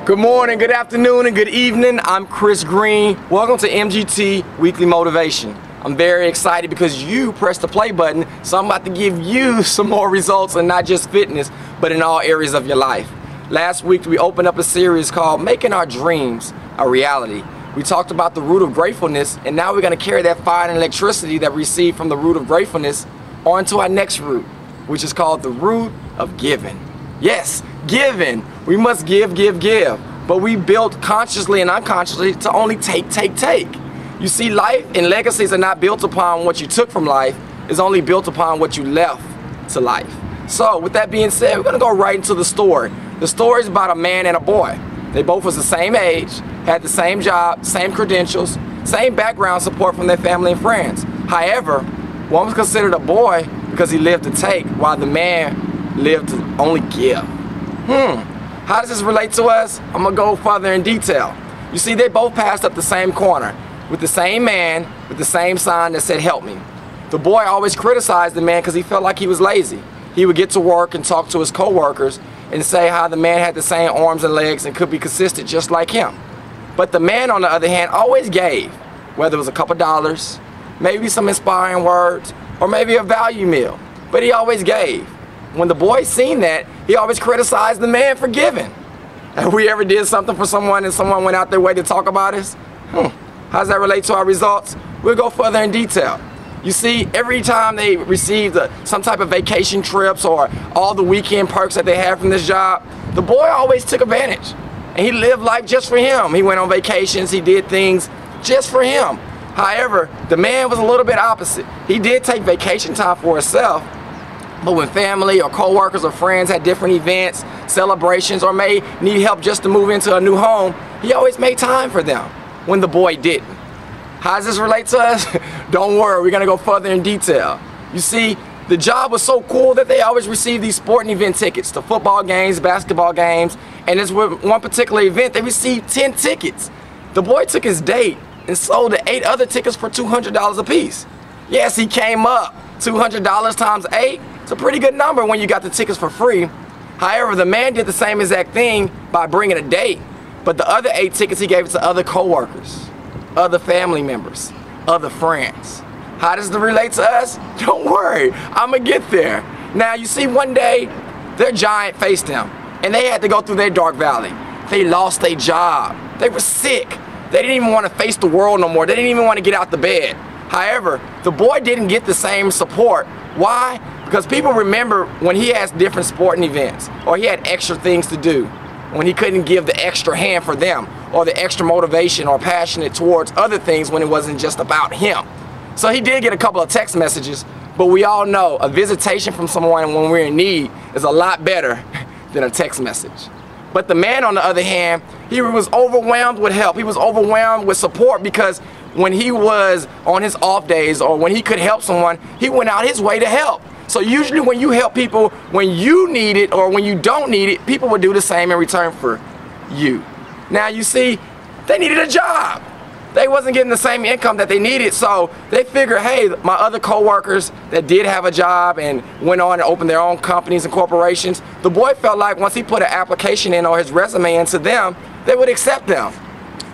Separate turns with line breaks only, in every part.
Good morning, good afternoon, and good evening. I'm Chris Green. Welcome to MGT Weekly Motivation. I'm very excited because you pressed the play button, so I'm about to give you some more results in not just fitness, but in all areas of your life. Last week we opened up a series called Making Our Dreams a Reality. We talked about the root of gratefulness, and now we're going to carry that fire and electricity that we received from the root of gratefulness onto our next root, which is called the root of giving. Yes, giving. We must give. But we built consciously and unconsciously to only take. You see, life and legacies are not built upon what you took from life. It's only built upon what you left to life. So with that being said, we're going to go right into the story. The story is about a man and a boy. They both was the same age, had the same job, same credentials, same background support from their family and friends. However, one was considered a boy because he lived to take, while the man lived to only give. How does this relate to us? I'm gonna go further in detail. You see, they both passed up the same corner with the same man with the same sign that said, "Help me." The boy always criticized the man because he felt like he was lazy. He would get to work and talk to his co-workers and say how the man had the same arms and legs and could be consistent just like him. But the man, on the other hand, always gave, whether it was a couple dollars, maybe some inspiring words, or maybe a value meal, but he always gave. When the boy seen that, he always criticized the man for giving. Have we ever did something for someone and someone went out their way to talk about us? How does that relate to our results? We'll go further in detail. You see, every time they received some type of vacation trips or all the weekend perks that they had from this job, the boy always took advantage. And he lived life just for him. He went on vacations, he did things just for him. However, the man was a little bit opposite. He did take vacation time for himself, but when family or co-workers or friends had different events, celebrations, or may need help just to move into a new home, he always made time for them, when the boy didn't. How does this relate to us? Don't worry, we're gonna go further in detail. You see, the job was so cool that they always received these sporting event tickets to football games, basketball games, and this one particular event, they received 10 tickets. The boy took his date and sold the 8 other tickets for $200 a piece. Yes, he came up. $200 times 8, it's a pretty good number when you got the tickets for free. However, the man did the same exact thing by bringing a date, but the other 8 tickets he gave it to other co-workers, other family members, other friends. How does it relate to us? Don't worry, I'm gonna get there. Now, you see, one day, their giant faced them, and they had to go through their dark valley. They lost their job. They were sick. They didn't even want to face the world no more. They didn't even want to get out the bed. However, the boy didn't get the same support. Why? Because people remember when he has different sporting events, or he had extra things to do, when he couldn't give the extra hand for them, or the extra motivation or passionate towards other things when it wasn't just about him. So he did get a couple of text messages, but we all know a visitation from someone when we're in need is a lot better than a text message. But the man, on the other hand, he was overwhelmed with help. He was overwhelmed with support because when he was on his off days or when he could help someone, he went out his way to help. So usually when you help people when you need it or when you don't need it, people will do the same in return for you. Now, you see, they needed a job. They wasn't getting the same income that they needed, so they figured, hey, my other co-workers that did have a job and went on and opened their own companies and corporations, the boy felt like once he put an application in or his resume into them, they would accept them.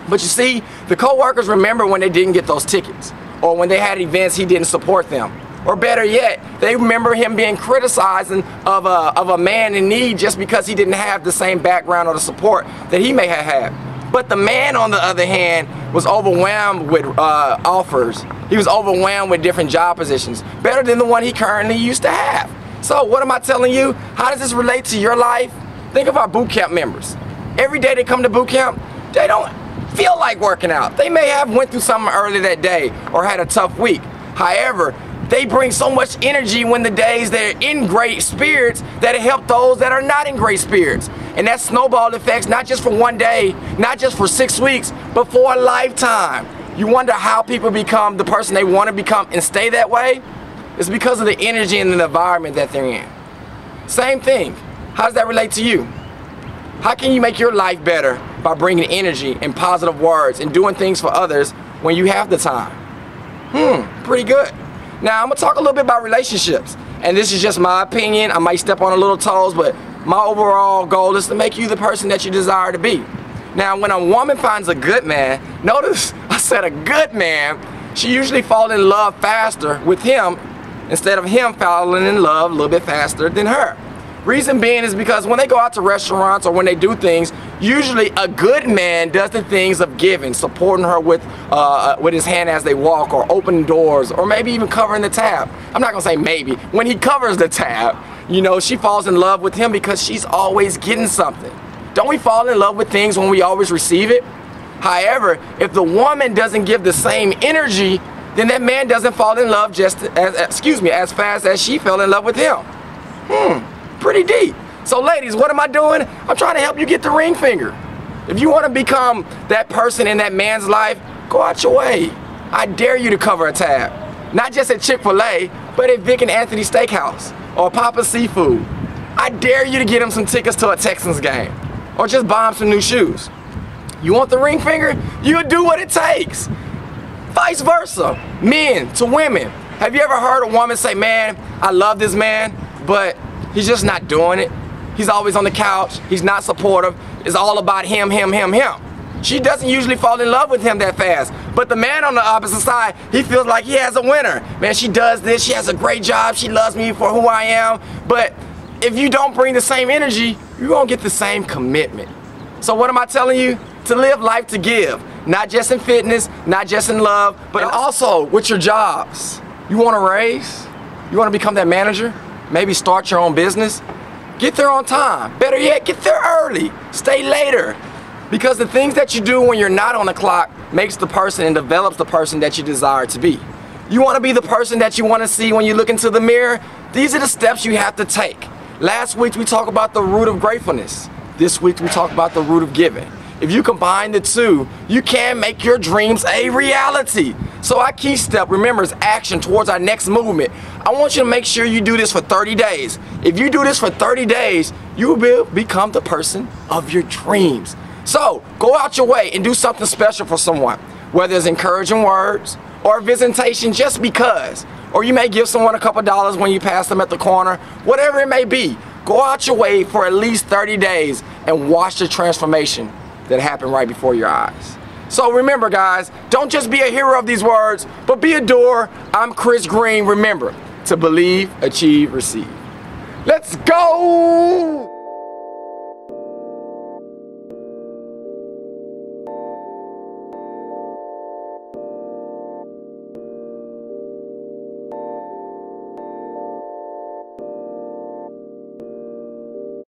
But you see, the co-workers remember when they didn't get those tickets, or when they had events he didn't support them. Or better yet, they remember him being criticizing of a man in need just because he didn't have the same background or the support that he may have had. But the man, on the other hand, was overwhelmed with offers. He was overwhelmed with different job positions, better than the one he currently used to have. So what am I telling you? How does this relate to your life? Think of our boot camp members. Every day they come to boot camp, they don't feel like working out. They may have went through something early that day or had a tough week. However, they bring so much energy when the days they're in great spirits that it helps those that are not in great spirits. And that snowball effects, not just for one day, not just for 6 weeks, but for a lifetime. You wonder how people become the person they want to become and stay that way? It's because of the energy and the environment that they're in. Same thing. How does that relate to you? How can you make your life better by bringing energy and positive words and doing things for others when you have the time? Pretty good. Now, I'm going to talk a little bit about relationships. And this is just my opinion. I might step on a little toes, but my overall goal is to make you the person that you desire to be. Now, when a woman finds a good man, notice I said a good man, she usually falls in love faster with him instead of him falling in love a little bit faster than her. Reason being is because when they go out to restaurants or when they do things, usually a good man does the things of giving, supporting her with his hand as they walk, or opening doors, or maybe even covering the tab. I'm not gonna say maybe. When he covers the tab, you know, she falls in love with him because she's always getting something. Don't we fall in love with things when we always receive it? However, if the woman doesn't give the same energy, then that man doesn't fall in love just as fast as she fell in love with him. Pretty deep. So ladies, what am I doing? I'm trying to help you get the ring finger. If you want to become that person in that man's life, go out your way. I dare you to cover a tab. Not just at Chick-fil-A, but at Vic and Anthony Steakhouse or Papa Seafood. I dare you to get him some tickets to a Texans game, or just buy him some new shoes. You want the ring finger? You'll do what it takes. Vice versa, men to women. Have you ever heard a woman say, man, I love this man, but he's just not doing it. He's always on the couch. He's not supportive. It's all about him. She doesn't usually fall in love with him that fast. But the man on the opposite side, he feels like he has a winner. Man, she does this. She has a great job. She loves me for who I am. But if you don't bring the same energy, you won't get the same commitment. So what am I telling you? To live life to give. Not just in fitness, not just in love, but also with your jobs. You want a raise? You want to become that manager? Maybe start your own business? Get there on time. Better yet, get there early. Stay later. Because the things that you do when you're not on the clock makes the person and develops the person that you desire to be. You want to be the person that you want to see when you look into the mirror? These are the steps you have to take. Last week we talked about the root of gratefulness. This week we talk about the root of giving. If you combine the two, you can make your dreams a reality. So our key step, remember, is action towards our next movement. I want you to make sure you do this for 30 days. If you do this for 30 days, you will become the person of your dreams. So go out your way and do something special for someone, whether it's encouraging words or a visitation just because, or you may give someone a couple dollars when you pass them at the corner, whatever it may be. Go out your way for at least 30 days and watch the transformation that happened right before your eyes. So remember, guys, don't just be a hero of these words, but be a doer. I'm Chris Green. Remember, to believe, achieve, receive. Let's go!